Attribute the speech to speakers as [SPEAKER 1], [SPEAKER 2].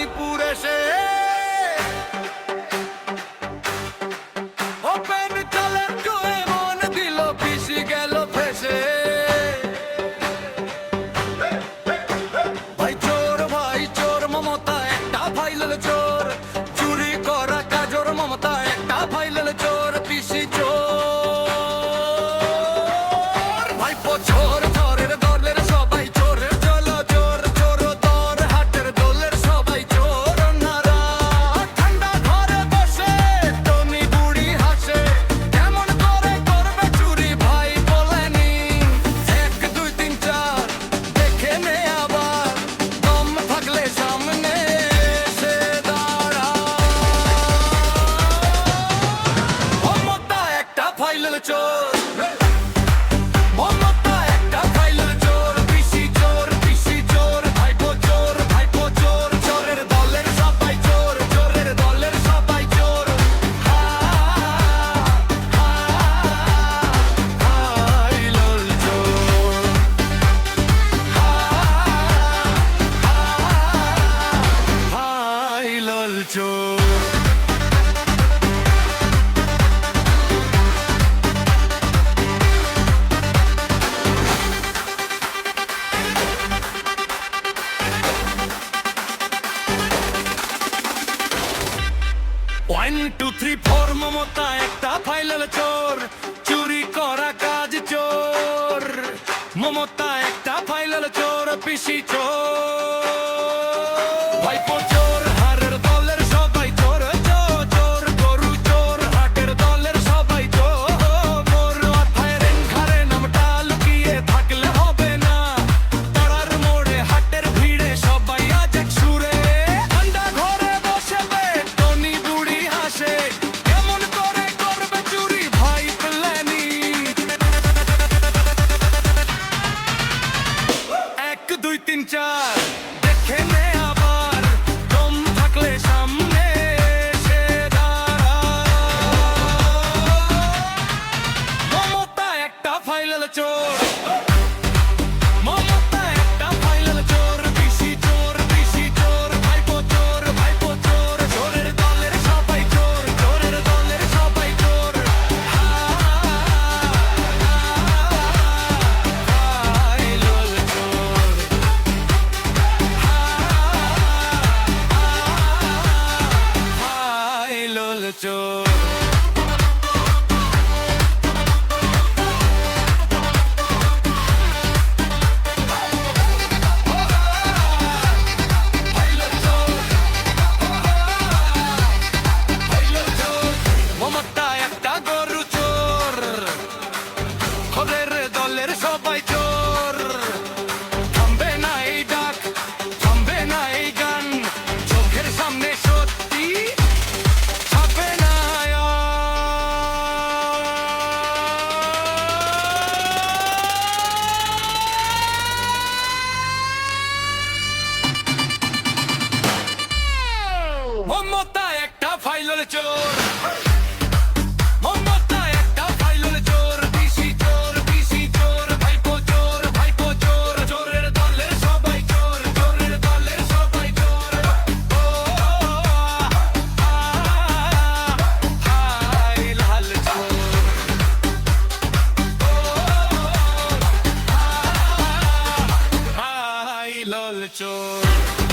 [SPEAKER 1] রানীপুর এসে open challenge এমন দিল পিছি গেল ফেসে ভাই চোর মমতা একটা ফাইলের চোর চুরি করা কাজর মমতা একটা ফাইলের চোর পিছি চোর ভাইপো চোর চোরের দলের সবাই চোর চলো চোর চোর দর হাটের দলের সবাই চোর নারা ঠান্ডা ঘরে বসে টনি বুড়ি হাসে কেমন করে করবে চুরি ভাই বলেনি 1 2 3 4 দেখে নে আবার দম থাকলে সামনে এসে দাঁড়া মমতা একটা ফাইলের চোর মমতা একটা ফাইলের চোর পিছি চোর ভাইপো চোর চোরের দলের সবাই চোর চোরের দলের সবাই চোর ফাইলের চোর ফাইলের চোর 1 2 3 4 মমতা একটা ফাইলের চোর চুরি করা কাজ চোর মমতা একটা ফাইলের চোর পিছি চোর ভাইপো চোর হারের দলের সবাই চোর চোর গরু চোর হাটের দলের সবাই চোর মাথায় রেন ঘাড়ে নামটা লুকিয়ে থাকলে হবে না পাড়ার মোড়ে হাটের ভিড়ে সবাই আজ এক সুরে ঠান্ডা ঘরে বসে টনি বুড়ি হাসে কেমন করে করবে চুরি ভাই প্ল্যানি 1 2 3 4 দেখে নে আবার দম থাকলে সামনে এসে দাঁড়া মমতা একটা ফাইলের চোর মমতা একটা ফাইলের চোর পিছি চোর ভাইপো চোর চোরের দলের সবাই চোর চোরের দলের সবাই চোর ফাইলের চোর ফাইলের চোর মমতা একটা গরু চোর খোদের দলের সবাই চোর থামবে না এই ডাক থামবে না এই গান চোখের সামনে সত্যি ছাপে না মমতা একটা ফাইলের চোর মমতা একটা ফাইলের চোর পিছি চোর ভাইপো চোর চোরের দলের সবাই চোর চোরের দলের সবাই চোর ফাইলাল চোর ফাইলাল চোর